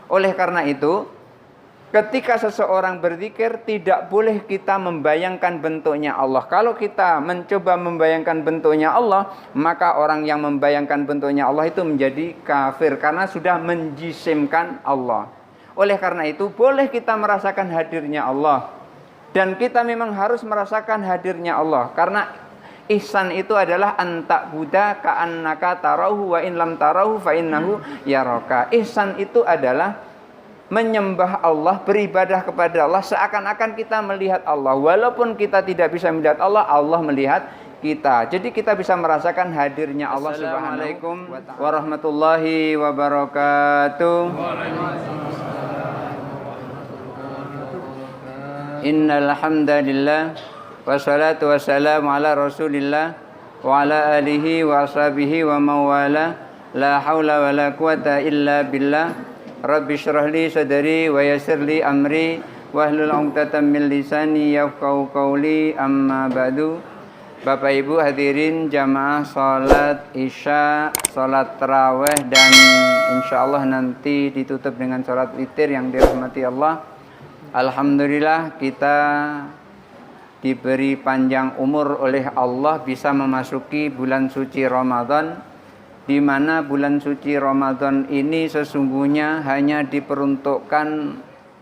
Oleh karena itu, ketika seseorang berzikir tidak boleh kita membayangkan bentuknya Allah. Kalau kita mencoba membayangkan bentuknya Allah, maka orang yang membayangkan bentuknya Allah itu menjadi kafir karena sudah menjisimkan Allah. Oleh karena itu boleh kita merasakan hadirnya Allah. Dan kita memang harus merasakan hadirnya Allah. Karena ihsan itu adalah anta'buda ka'annaka tarahu wa in lam tarahu fa innahu yaraka. Ihsan itu adalah menyembah Allah, beribadah kepada Allah seakan-akan kita melihat Allah. Walaupun kita tidak bisa melihat Allah, Allah melihat kita. Jadi kita bisa merasakan hadirnya Allah. Assalamualaikum warahmatullahi wabarakatuh. Innal hamdalillah wassalatu wassalamu ala Rasulillah wa ala alihi wa ashabihi wa mawala. La haula wala quwata illa billah. Rabbi syrah li sadri wa yassir li amri wahlul 'uqdatam min lisani yafqahu qawli, amma ba'du. Bapak Ibu hadirin jamaah salat Isya, salat tarawih, dan insyaallah nanti ditutup dengan salat witir yang dirahmati Allah. Alhamdulillah kita diberi panjang umur oleh Allah bisa memasuki bulan suci Ramadan, di mana bulan suci Ramadan ini sesungguhnya hanya diperuntukkan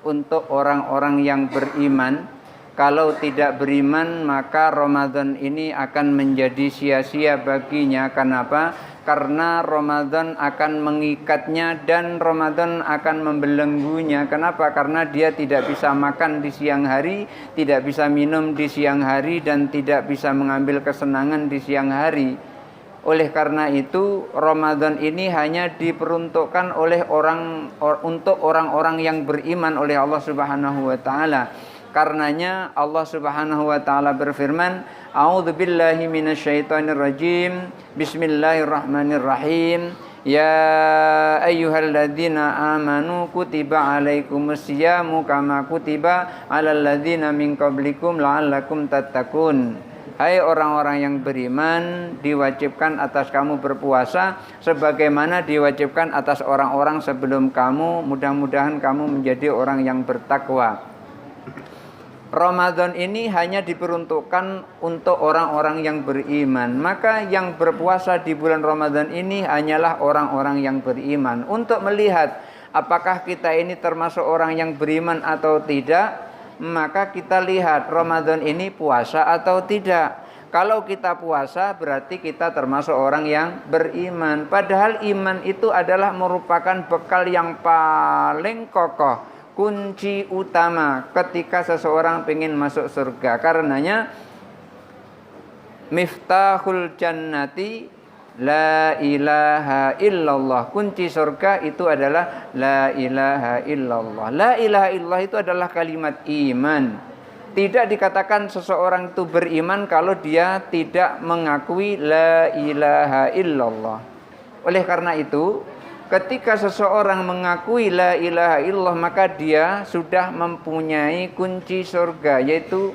untuk orang-orang yang beriman. Kalau tidak beriman, maka Ramadan ini akan menjadi sia-sia baginya. Kenapa? Karena Ramadan akan mengikatnya dan Ramadan akan membelenggunya. Kenapa? Karena dia tidak bisa makan di siang hari, tidak bisa minum di siang hari, dan tidak bisa mengambil kesenangan di siang hari. Oleh karena itu Ramadan ini hanya diperuntukkan untuk orang-orang yang beriman oleh Allah Subhanahu wa taala. Karenanya Allah Subhanahu wa taala berfirman, A'udzubillahi minasyaitonirrajim. Bismillahirrahmanirrahim. Ya ayyuhalladzina amanu kutiba alaikumusyamu kama kutiba alal ladzina min qablikum la'allakum tattaqun. Hai orang-orang yang beriman, diwajibkan atas kamu berpuasa sebagaimana diwajibkan atas orang-orang sebelum kamu. Mudah-mudahan kamu menjadi orang yang bertakwa. Ramadan ini hanya diperuntukkan untuk orang-orang yang beriman. Maka yang berpuasa di bulan Ramadan ini hanyalah orang-orang yang beriman. Untuk melihat apakah kita ini termasuk orang yang beriman atau tidak, maka kita lihat Ramadan ini puasa atau tidak. Kalau kita puasa berarti kita termasuk orang yang beriman. Padahal iman itu adalah merupakan bekal yang paling kokoh, kunci utama ketika seseorang ingin masuk surga. Karenanya miftahul jannati la ilaha illallah. Kunci surga itu adalah la ilaha illallah. La ilaha illallah itu adalah kalimat iman. Tidak dikatakan seseorang itu beriman kalau dia tidak mengakui la ilaha illallah. Oleh karena itu, ketika seseorang mengakui la ilaha illallah, maka dia sudah mempunyai kunci surga, yaitu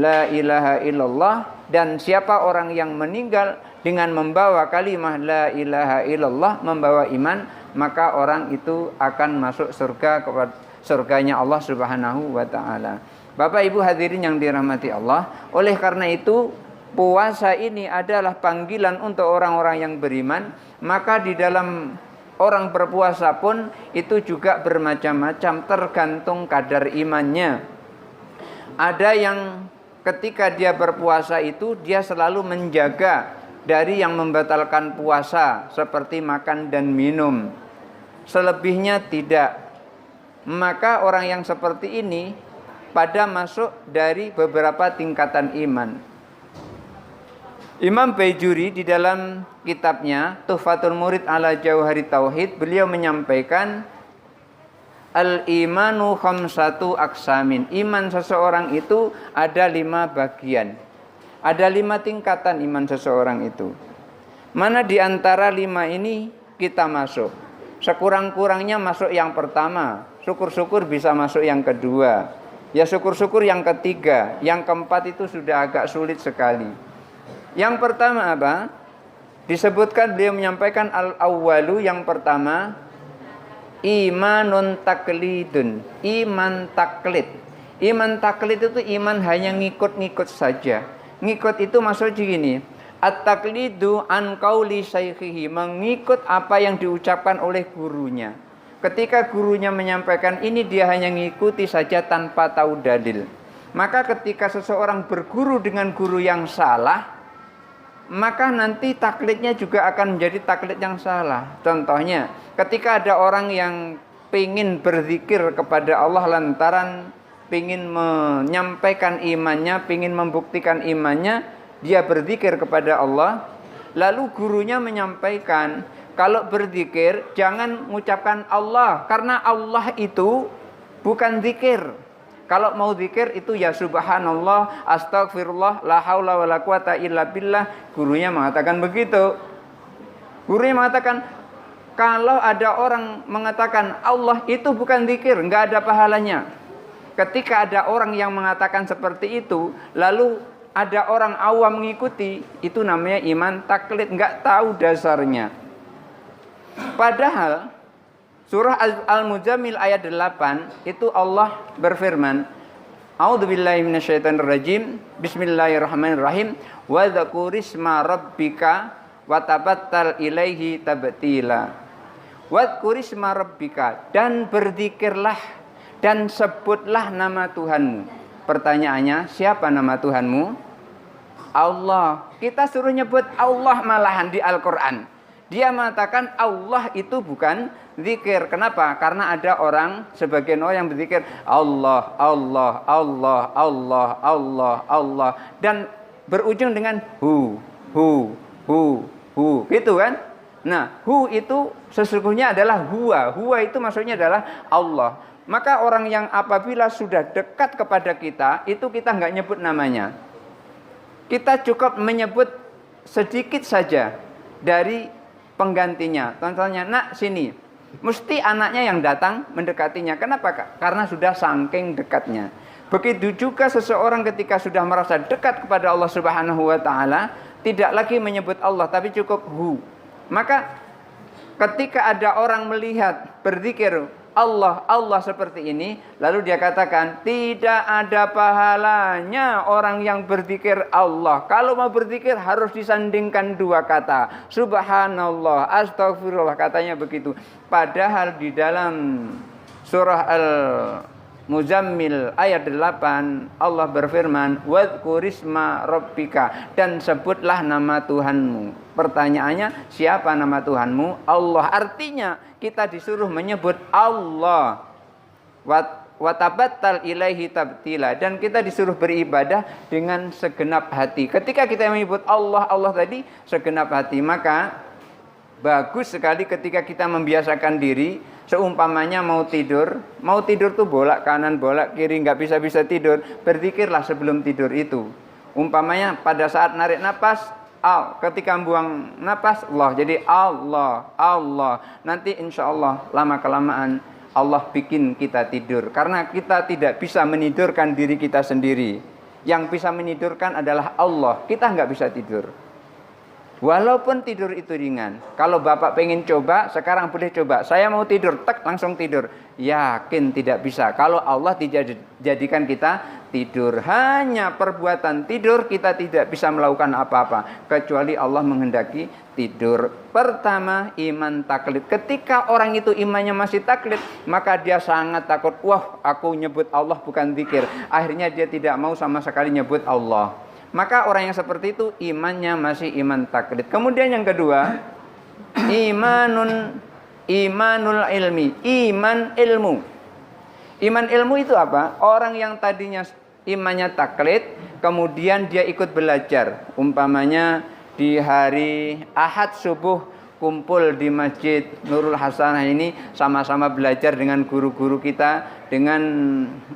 la ilaha illallah. Dan siapa orang yang meninggal dengan membawa kalimah la ilaha illallah, membawa iman, maka orang itu akan masuk surga, kepada surganya Allah Subhanahu wa taala. Bapak Ibu hadirin yang dirahmati Allah, oleh karena itu puasa ini adalah panggilan untuk orang-orang yang beriman. Maka di dalam orang berpuasa pun itu juga bermacam-macam, tergantung kadar imannya. Ada yang ketika dia berpuasa itu dia selalu menjaga dari yang membatalkan puasa seperti makan dan minum. Selebihnya tidak. Maka orang yang seperti ini pada masuk dari beberapa tingkatan iman. Imam Baijuri di dalam kitabnya Tuhfatul Murid ala Jauhari Tauhid, beliau menyampaikan al-imanu khamsatu aqsamin. Iman seseorang itu ada 5 bagian. Ada 5 tingkatan iman seseorang itu. Mana di antara 5 ini kita masuk? Sekurang-kurangnya masuk yang pertama. Syukur-syukur bisa masuk yang kedua. Ya syukur-syukur yang ketiga. Yang keempat itu sudah agak sulit sekali. Yang pertama apa? Disebutkan beliau menyampaikan al-awwalu, yang pertama, imanun taklidun, iman taklid. Iman taklid itu iman hanya ngikut-ngikut saja. Ngikut itu maksudnya gini, at-taklidu an qauli syaikhihi, mengikut apa yang diucapkan oleh gurunya. Ketika gurunya menyampaikan ini, dia hanya ngikuti saja tanpa tahu dalil. Maka ketika seseorang berguru dengan guru yang salah, maka nanti taklidnya juga akan menjadi taklid yang salah. Contohnya, ketika ada orang yang ingin berzikir kepada Allah lantaran ingin menyampaikan imannya, ingin membuktikan imannya, dia berzikir kepada Allah, lalu gurunya menyampaikan, kalau berzikir jangan mengucapkan Allah, karena Allah itu bukan zikir. Kalau mau zikir itu ya subhanallah, astagfirullah, la haula wala quwata illa billah. Gurunya mengatakan begitu. Gurunya mengatakan, kalau ada orang mengatakan Allah itu bukan zikir, enggak ada pahalanya. Ketika ada orang yang mengatakan seperti itu, lalu ada orang awam mengikuti, itu namanya iman taklid, enggak tahu dasarnya. Padahal surah Al-Muzammil ayat 8 itu Allah berfirman, A'udzubillahi minasyaitonirrajim, Bismillahirrahmanirrahim, wa dzkurisma rabbika wa tabattal ilaihi tabtila. Wa dzkurisma rabbika, dan berzikirlah dan sebutlah nama Tuhanmu. Pertanyaannya, siapa nama Tuhanmu? Allah. Kita suruh nyebut Allah malahan di Al-Qur'an. Dia mengatakan Allah itu bukan zikir. Kenapa? Karena ada orang, sebagian orang yang berzikir Allah, Allah, Allah, Allah, Allah, Allah, dan berujung dengan hu. Gitu kan? Nah, hu itu sesungguhnya adalah huwa. Huwa itu maksudnya adalah Allah. Maka orang yang apabila sudah dekat kepada kita, itu kita nggak nyebut namanya. Kita cukup menyebut sedikit saja dari penggantinya. Contohnya, nak sini. Mesti anaknya yang datang mendekatinya. Kenapa? Karena sudah saking dekatnya. Begitu juga seseorang ketika sudah merasa dekat kepada Allah Subhanahu wa taala, tidak lagi menyebut Allah tapi cukup hu. Maka ketika ada orang melihat berzikir Allah, Allah seperti ini, lalu dia katakan, tidak ada pahalanya orang yang berzikir Allah. Kalau mau berzikir harus disandingkan dua kata, subhanallah, astagfirullah, katanya begitu. Padahal di dalam surah Al-Muzammil ayat 8 Allah berfirman, wadhkurisma rabbika, dan sebutlah nama Tuhanmu. Pertanyaannya, siapa nama Tuhanmu? Allah. Artinya kita disuruh menyebut Allah. Wa tabattal ilaihi tabtila, dan kita disuruh beribadah dengan segenap hati. Ketika kita menyebut Allah, Allah tadi segenap hati, maka bagus sekali ketika kita membiasakan diri. Seumpamanya mau tidur tuh bolak kanan bolak kiri, nggak bisa tidur, berzikirlah sebelum tidur itu. Umpamanya pada saat narik napas, ketika buang napas, Allah. Jadi Allah, Allah. Nanti insya Allah lama-kelamaan Allah bikin kita tidur. Karena kita tidak bisa menidurkan diri kita sendiri. Yang bisa menidurkan adalah Allah. Kita nggak bisa tidur. Walaupun tidur itu ringan. Kalau Bapak pengen coba, sekarang boleh coba. Saya mau tidur, tek langsung tidur. Yakin tidak bisa. Kalau Allah tidak jadikan kita tidur. Hanya perbuatan tidur kita tidak bisa melakukan apa-apa. Kecuali Allah menghendaki tidur. Pertama, iman taklid. Ketika orang itu imannya masih taklid, maka dia sangat takut. Wah, aku nyebut Allah bukan zikir. Akhirnya dia tidak mau sama sekali nyebut Allah. Maka orang yang seperti itu imannya masih iman taklid. Kemudian yang kedua, imanul ilmi, iman ilmu. Iman ilmu itu apa? Orang yang tadinya imannya taklid, kemudian dia ikut belajar. Umpamanya di hari Ahad subuh kumpul di Masjid Nurul Hasanah ini, sama-sama belajar dengan guru-guru kita, dengan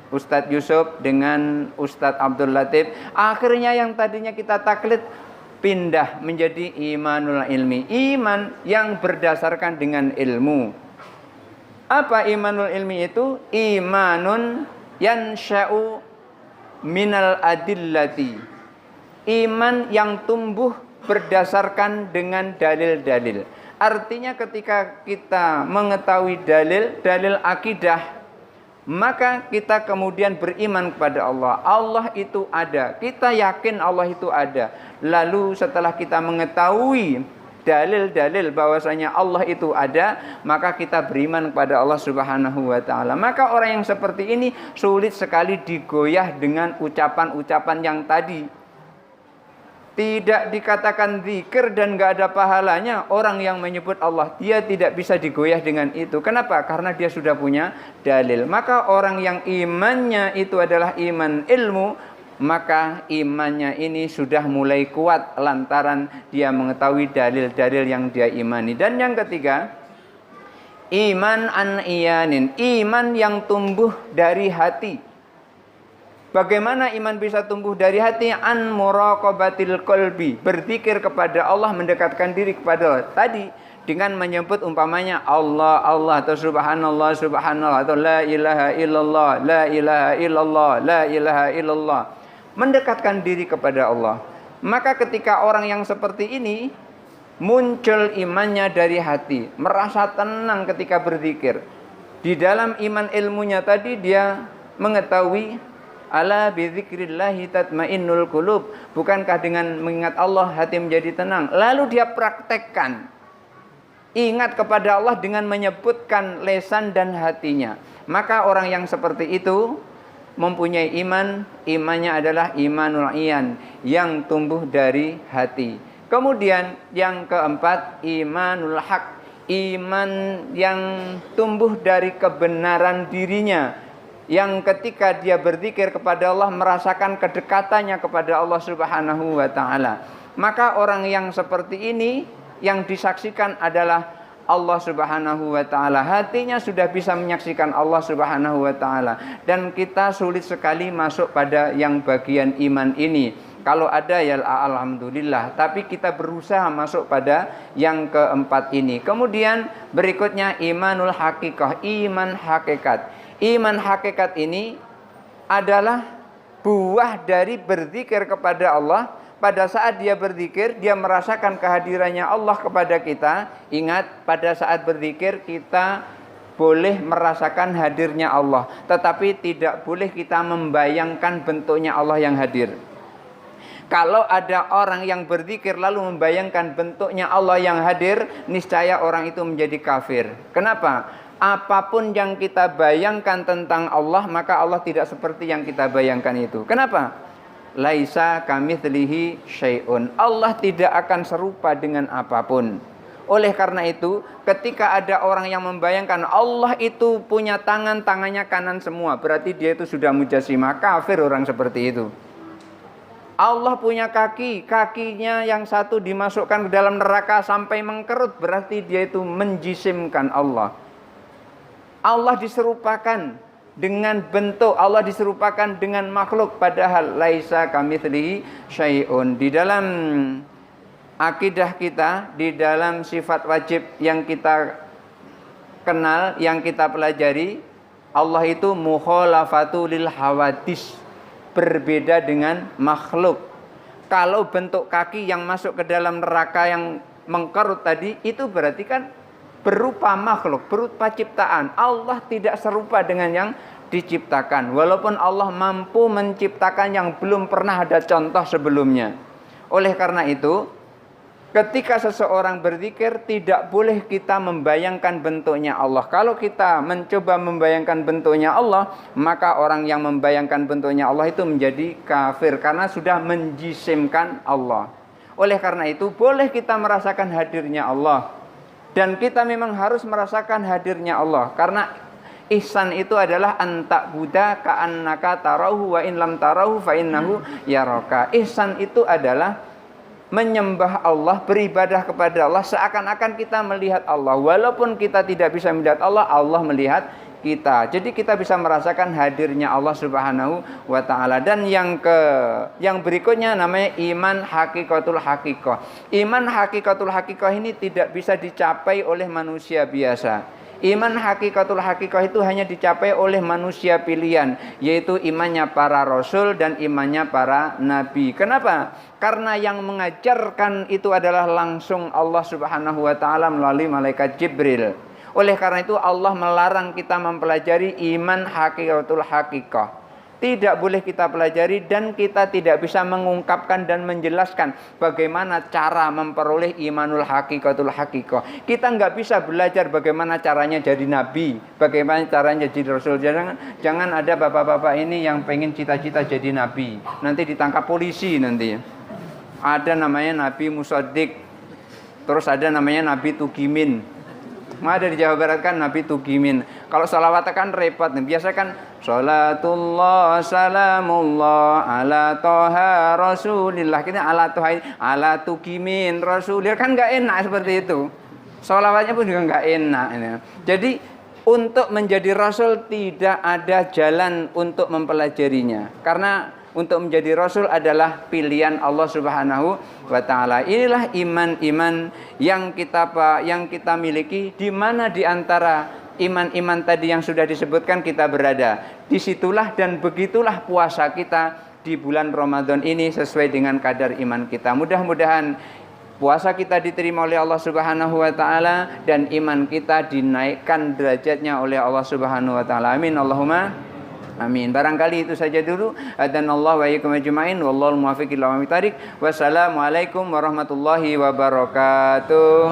Ustadz Yusuf, dengan Ustadz Abdul Latif. Akhirnya yang tadinya kita taklid pindah menjadi imanul ilmi, iman yang berdasarkan dengan ilmu. Apa imanul ilmi itu? Imanun yansha'u minal adillati, iman yang tumbuh berdasarkan dengan dalil-dalil. Artinya ketika kita mengetahui dalil akidah, maka kita kemudian beriman kepada Allah. Allah itu ada. Kita yakin Allah itu ada. Lalu setelah kita mengetahui dalil-dalil bahwasanya Allah itu ada, maka kita beriman kepada Allah Subhanahu wa taala. Maka orang yang seperti ini sulit sekali digoyah dengan ucapan-ucapan yang tadi. Tidak dikatakan zikir dan gak ada pahalanya orang yang menyebut Allah. Dia tidak bisa digoyah dengan itu. Kenapa? Karena dia sudah punya dalil. Maka orang yang imannya itu adalah iman ilmu, maka imannya ini sudah mulai kuat lantaran dia mengetahui dalil-dalil yang dia imani. Dan yang ketiga, iman an iyanin, iman yang tumbuh dari hati. Bagaimana iman bisa tumbuh dari hati? An muraqabatil qalbi, berzikir kepada Allah, mendekatkan diri kepada Allah. Tadi dengan menyebut umpamanya Allah, Allah, atau subhanallah, subhanallah, atau la ilaha illallah, la ilaha illallah, la ilaha illallah. Mendekatkan diri kepada Allah. Maka ketika orang yang seperti ini muncul imannya dari hati, merasa tenang ketika berzikir. Di dalam iman ilmunya tadi dia mengetahui ala bizikrillahi tatmainnul qulub. Bukankah dengan mengingat Allah hati menjadi tenang? Lalu dia praktekkan. Ingat kepada Allah dengan menyebutkan lesan dan hatinya. Maka orang yang seperti itu mempunyai iman. Imannya adalah imanul iyan, yang tumbuh dari hati. Kemudian yang keempat, imanul haq, iman yang tumbuh dari kebenaran dirinya, yang ketika dia berzikir kepada Allah merasakan kedekatannya kepada Allah Subhanahu wa taala. Maka orang yang seperti ini yang disaksikan adalah Allah Subhanahu wa taala. Hatinya sudah bisa menyaksikan Allah Subhanahu wa taala, dan kita sulit sekali masuk pada yang bagian iman ini. Kalau ada ya alhamdulillah, tapi kita berusaha masuk pada yang keempat ini. Kemudian berikutnya imanul hakikah, iman hakikat. Iman hakikat ini adalah buah dari berzikir kepada Allah. Pada saat dia berzikir, dia merasakan kehadirannya Allah kepada kita. Ingat, pada saat berzikir kita boleh merasakan hadirnya Allah, tetapi tidak boleh kita membayangkan bentuknya Allah yang hadir. Kalau ada orang yang berzikir lalu membayangkan bentuknya Allah yang hadir, niscaya orang itu menjadi kafir. Kenapa? Apapun yang kita bayangkan tentang Allah, maka Allah tidak seperti yang kita bayangkan itu. Kenapa? Laisa kamitslihi syai'un. Allah tidak akan serupa dengan apapun. Oleh karena itu, ketika ada orang yang membayangkan Allah itu punya tangan, tangannya kanan semua, berarti dia itu sudah mujassimah, kafir orang seperti itu. Allah punya kaki, kakinya yang satu dimasukkan ke dalam neraka sampai mengkerut, berarti dia itu menjisimkan Allah. Allah diserupakan dengan bentuk, Allah diserupakan dengan makhluk, padahal laisa kamitslihi syai'un. Di dalam akidah kita, di dalam sifat wajib yang kita kenal, yang kita pelajari, Allah itu mukhalafatul lil hawadis, berbeda dengan makhluk. Kalau bentuk kaki yang masuk ke dalam neraka yang mengkerut tadi, itu berarti kan berupa makhluk, berupa ciptaan. Allah tidak serupa dengan yang diciptakan. Walaupun Allah mampu menciptakan yang belum pernah ada contoh sebelumnya. Oleh karena itu, ketika seseorang berzikir, tidak boleh kita membayangkan bentuknya Allah. Kalau kita mencoba membayangkan bentuknya Allah, maka orang yang membayangkan bentuknya Allah itu menjadi kafir, karena sudah menjisimkan Allah. Oleh karena itu, boleh kita merasakan hadirnya Allah. Dan kita memang harus merasakan hadirnya Allah. Karena ihsan itu adalah antak buddha ka'annaka tarahu wa in lam tarahu fa innahu yaraka. Ihsan itu adalah menyembah Allah, beribadah kepada Allah seakan-akan kita melihat Allah. Walaupun kita tidak bisa melihat Allah, Allah melihat kita. Jadi kita bisa merasakan hadirnya Allah Subhanahu wa taala. Dan yang berikutnya namanya iman hakikatul hakikah. Iman hakikatul hakikah ini tidak bisa dicapai oleh manusia biasa. Iman hakikatul hakikah itu hanya dicapai oleh manusia pilihan, yaitu imannya para rasul dan imannya para nabi. Kenapa? Karena yang mengajarkan itu adalah langsung Allah Subhanahu wa taala melalui malaikat Jibril. Oleh karena itu Allah melarang kita mempelajari iman hakikatul hakikah. Tidak boleh kita pelajari dan kita tidak bisa mengungkapkan dan menjelaskan bagaimana cara memperoleh imanul hakikatul hakikah. Kita nggak bisa belajar bagaimana caranya jadi nabi, bagaimana caranya jadi rasul. Jangan ada bapak-bapak ini yang pengen cita-cita jadi nabi, nanti ditangkap polisi nanti. Ada namanya Nabi Musaddiq, terus ada namanya Nabi Tugimin. Ada di Jawa Barat kan Nabi Tugimin. Kalau salawat kan repot. Biasa kan salatullah salamullah ala toha rasulillah. Kita ala toha ala Tugimin rasulillah. Kan nggak enak seperti itu. Salawatnya pun juga nggak enak. Jadi untuk menjadi rasul tidak ada jalan untuk mempelajarinya. Karena untuk menjadi rasul adalah pilihan Allah Subhanahu wa taala. Inilah iman-iman yang kita miliki, di mana di antara iman-iman tadi yang sudah disebutkan kita berada. Disitulah dan begitulah puasa kita di bulan Ramadan ini sesuai dengan kadar iman kita. Mudah-mudahan puasa kita diterima oleh Allah Subhanahu wa taala dan iman kita dinaikkan derajatnya oleh Allah Subhanahu wa taala. Amin Allahumma amin. Barangkali itu saja dulu. Adanallahu wa iyyakum ajma'in. Wallahul muwaffiq ila aqwamit thariq. Wassalamualaikum warahmatullahi wabarakatuh.